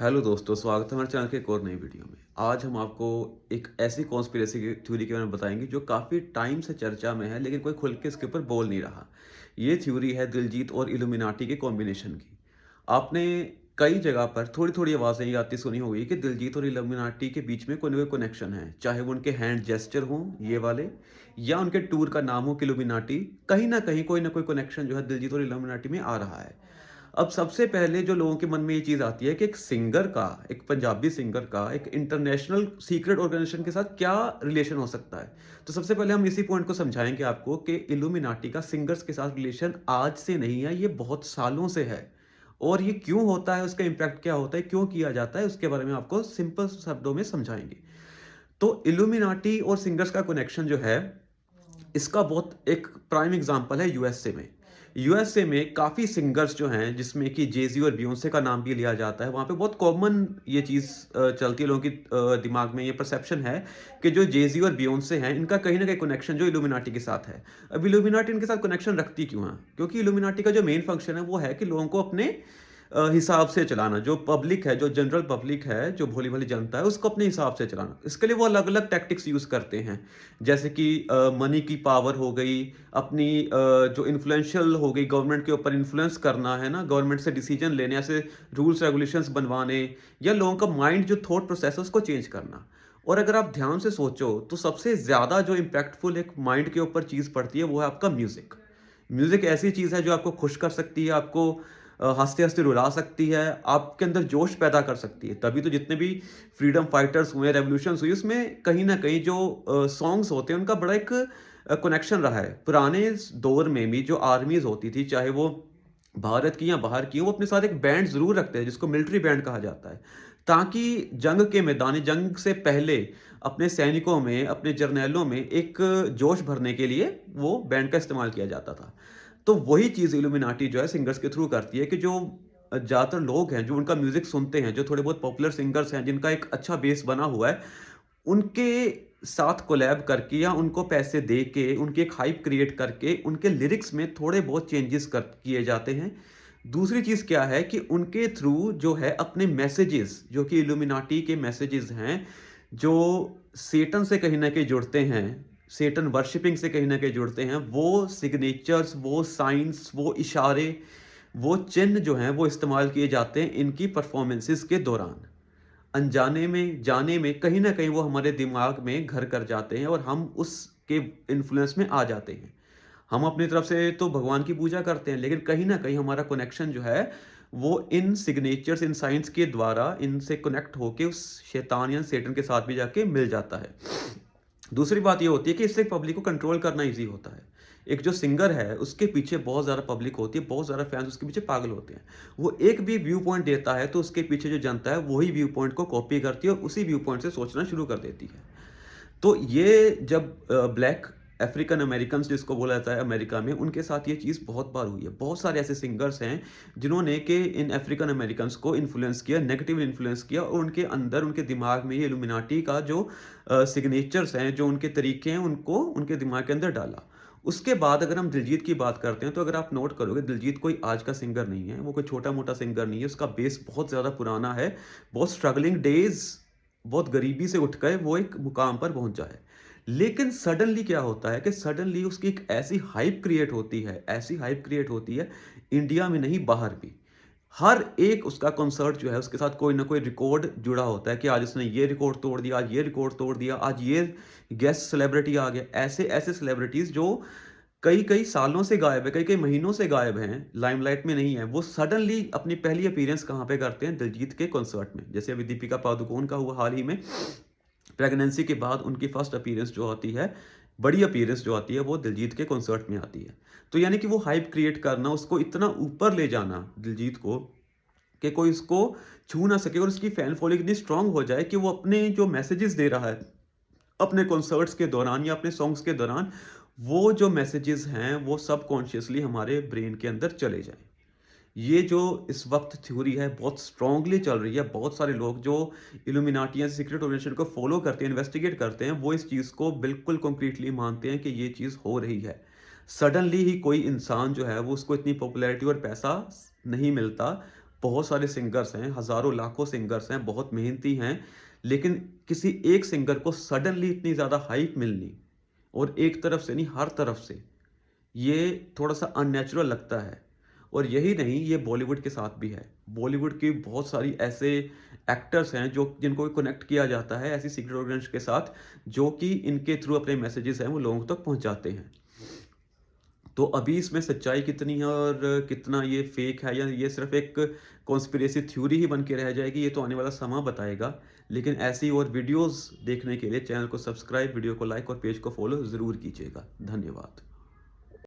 Hello दोस्तों, स्वागत है हमारे चैनल के एक और नई वीडियो में। आज हम आपको एक ऐसी कॉन्स्पिरेसी की थ्योरी के बारे में बताएंगे जो काफ़ी टाइम से चर्चा में है, लेकिन कोई खुल के इसके ऊपर बोल नहीं रहा। ये थ्योरी है दिलजीत और इल्यूमिनाटी के कॉम्बिनेशन की। आपने कई जगह पर थोड़ी-थोड़ी आवाज़ें ये आती सुनी होगी कि दिलजीत और इल्यूमिनाटी के बीच में कोई ना कोई कनेक्शन है। चाहे वो उनके हैंड जेस्चर हों, ये वाले, या उनके टूर का नाम हो कि इल्यूमिनाटी, कहीं न कहीं कोई ना कोई कनेक्शन जो है दिलजीत और इल्यूमिनाटी में आ रहा है। अब सबसे पहले जो लोगों के मन में ये चीज़ आती है कि एक सिंगर का, एक पंजाबी सिंगर का एक इंटरनेशनल सीक्रेट ऑर्गेनाइजेशन के साथ क्या रिलेशन हो सकता है। तो सबसे पहले हम इसी पॉइंट को समझाएंगे आपको कि इल्यूमिनाटी का सिंगर्स के साथ रिलेशन आज से नहीं है, ये बहुत सालों से है। और ये क्यों होता है, उसका इम्पैक्ट क्या होता है, क्यों किया जाता है, उसके बारे में आपको सिंपल शब्दों में समझाएंगे। तो इल्यूमिनाटी और सिंगर्स का कनेक्शन जो है, इसका बहुत एक प्राइम एग्जांपल है यूएसए में। यूएसए में काफ़ी सिंगर्स जो हैं, जिसमें कि जे-ज़ी और बियोंसे का नाम भी लिया जाता है। वहाँ पे बहुत कॉमन ये चीज़ चलती है, लोगों की दिमाग में ये परसेप्शन है कि जो जे-ज़ी और बियोंसे हैं, इनका कहीं न कहीं कनेक्शन जो इल्यूमिनाटी के साथ है। अब इल्यूमिनाटी इनके साथ कनेक्शन रखती क्यों है? क्योंकि इल्यूमिनाटी का जो मेन फंक्शन है, वो है कि लोगों को अपने हिसाब से चलाना। जो पब्लिक है, जो जनरल पब्लिक है, जो भोली-भाली जनता है, उसको अपने हिसाब से चलाना। इसके लिए वो अलग-अलग टैक्टिक्स यूज़ करते हैं। जैसे कि मनी की पावर हो गई, अपनी जो इन्फ्लुएंशियल हो गई, गवर्नमेंट के ऊपर इन्फ्लुएंस करना है ना, गवर्नमेंट से डिसीजन लेने, ऐसे रूल्स रेगुलेशंस बनवाने, या लोगों का माइंड जो थॉट प्रोसेस है उसको चेंज करना। और अगर आप ध्यान से सोचो तो सबसे ज़्यादा जो इम्पैक्टफुल एक माइंड के ऊपर चीज़ पड़ती है, वो है आपका म्यूज़िक। म्यूज़िक ऐसी चीज़ है जो आपको खुश कर सकती है, आपको हँसते-हँसते रुला सकती है, आपके अंदर जोश पैदा कर सकती है। तभी तो जितने भी फ्रीडम फाइटर्स हुए, रेवोल्यूशंस हुई, उसमें कहीं न कहीं जो सॉन्ग्स होते हैं, उनका बड़ा एक कनेक्शन रहा है। पुराने दौर में भी जो आर्मीज़ होती थी, चाहे वो भारत की या बाहर की, वो अपने साथ एक बैंड ज़रूर रखते हैं, जिसको मिलिट्री बैंड कहा जाता है। ताकि जंग के मैदान जंग से पहले अपने सैनिकों में, अपने जर्नैलों में एक जोश भरने के लिए वो बैंड का इस्तेमाल किया जाता था। तो वही चीज़ इल्यूमिनाटी जो है सिंगर्स के थ्रू करती है कि जो ज़्यादातर लोग हैं, जो उनका म्यूज़िक सुनते हैं, जो थोड़े बहुत पॉपुलर सिंगर्स हैं, जिनका एक अच्छा बेस बना हुआ है, उनके साथ कोलैब करके या उनको पैसे दे के, उनकी एक हाइप क्रिएट करके, उनके लिरिक्स में थोड़े बहुत चेंजेस कर किए जाते हैं। दूसरी चीज़ क्या है कि उनके थ्रू जो है अपने मैसेजेस, जो कि इल्यूमिनाटी के मैसेजेस हैं, जो सेटन से कहीं न कहीं जुड़ते हैं, सेटन वर्शिपिंग से कहीं न कहीं जुड़ते हैं, वो सिग्नेचर्स, वो साइन्स, वो इशारे, वो चिन्ह जो हैं, वो इस्तेमाल किए जाते हैं इनकी परफ़ॉर्मेंसेज़ के दौरान। अनजाने में, जाने में कहीं न कहीं वो हमारे दिमाग में घर कर जाते हैं और हम उसके इन्फ्लुएंस में आ जाते हैं। हम अपनी तरफ से तो भगवान की पूजा करते हैं, लेकिन कहीं न कहीं हमारा कनेक्शन जो है, वो इन सिग्नेचर्स, इन साइन्स के द्वारा इनसे कनेक्ट होके उस शैतान या सेटन के साथ भी जाके मिल जाता है। दूसरी बात ये होती है कि इससे पब्लिक को कंट्रोल करना ईज़ी होता है। एक जो सिंगर है, उसके पीछे बहुत ज़्यादा पब्लिक होती है, बहुत ज़्यादा फैन्स उसके पीछे पागल होते हैं। वो एक भी व्यू पॉइंट देता है, तो उसके पीछे जो जनता है, वही व्यू पॉइंट को कॉपी करती है और उसी व्यू पॉइंट से सोचना शुरू कर देती है। तो ये जब ब्लैक अफ्रीकन अमेरिकन्स जिसको बोला जाता है अमेरिका में, उनके साथ ये चीज़ बहुत बार हुई है। बहुत सारे ऐसे सिंगर्स हैं जिन्होंने कि इन अफ्रीकन अमेरिकन्स को इन्फ्लुएंस किया, नेगेटिव इन्फ्लुएंस किया, और उनके अंदर, उनके दिमाग में ये इल्यूमिनाटी का जो सिग्नेचर्स हैं, जो उनके तरीके हैं, उनको उनके दिमाग के अंदर डाला। उसके बाद अगर हम दिलजीत की बात करते हैं, तो अगर आप नोट करोगे, दिलजीत कोई आज का सिंगर नहीं है, वो कोई छोटा-मोटा सिंगर नहीं है, उसका बेस बहुत ज़्यादा पुराना है, बहुत स्ट्रगलिंग डेज़, बहुत गरीबी से उठ के वो एक मुकाम पर पहुँचा है। लेकिन सडनली क्या होता है कि सडनली उसकी एक ऐसी हाइप क्रिएट होती है, ऐसी हाइप क्रिएट होती है, इंडिया में नहीं बाहर भी। हर एक उसका कॉन्सर्ट जो है, उसके साथ कोई ना कोई रिकॉर्ड जुड़ा होता है कि आज उसने ये रिकॉर्ड तोड़ दिया, आज ये रिकॉर्ड तोड़ दिया, आज ये गेस्ट सेलिब्रिटी आ गया। ऐसे-ऐसे सेलिब्रिटीज़ जो कई-कई सालों से गायब है, कई-कई महीनों से गायब हैं, लाइमलाइट में नहीं है, वो सडनली अपनी पहली अपीयरेंस कहाँ पे करते हैं? दिलजीत के कॉन्सर्ट में। जैसे अभी दीपिका पादुकोण का हुआ हाल ही में, प्रेगनेंसी के बाद उनकी फर्स्ट अपीयरेंस जो आती है, बड़ी अपीयरेंस जो आती है, वो दिलजीत के कॉन्सर्ट में आती है। तो यानी कि वो हाइप क्रिएट करना, उसको इतना ऊपर ले जाना दिलजीत को, कि कोई उसको छू ना सके, और उसकी फैन फॉलोइंग इतनी स्ट्रांग हो जाए कि वो अपने जो मैसेजेस दे रहा है, अपने कॉन्सर्ट्स के दौरान या अपने सॉन्ग्स के दौरान, वो जो मैसेजेस हैं, वो सबकॉन्शियसली हमारे ब्रेन के अंदर चले जाएँ। ये जो इस वक़्त थ्योरी है, बहुत स्ट्रॉन्गली चल रही है। बहुत सारे लोग जो इल्यूमिनाटी या सीक्रेट ऑर्गेनाइजेशन को फ़ॉलो करते हैं, इन्वेस्टिगेट करते हैं, वो इस चीज़ को बिल्कुल कंक्रीटली मानते हैं कि ये चीज़ हो रही है। सडनली ही कोई इंसान जो है, वो उसको इतनी पॉपुलैरिटी और पैसा नहीं मिलता, बहुत सारे सिंगर्स हैं, हज़ारों लाखों सिंगर्स हैं, बहुत मेहनती हैं, लेकिन किसी एक सिंगर को सडनली इतनी ज़्यादा हाइप मिलनी और एक तरफ से नहीं हर तरफ से, ये थोड़ा-सा अननेचुरल लगता है। और यही नहीं, ये बॉलीवुड के साथ भी है। बॉलीवुड की बहुत सारी ऐसे एक्टर्स हैं जो जिनको कनेक्ट किया जाता है ऐसी सीक्रेट ऑर्गेनाइज़ेशन के साथ, जो कि इनके थ्रू अपने मैसेजेस हैं वो लोगों तक पहुँचाते हैं। तो अभी इसमें सच्चाई कितनी है और कितना ये फेक है या ये सिर्फ़ एक कॉन्स्पिरेसी थ्योरी ही बन के रह जाएगी, ये तो आने वाला समय बताएगा। लेकिन ऐसी और वीडियोज़ देखने के लिए चैनल को सब्सक्राइब, वीडियो को लाइक और पेज को फॉलो ज़रूर कीजिएगा। धन्यवाद।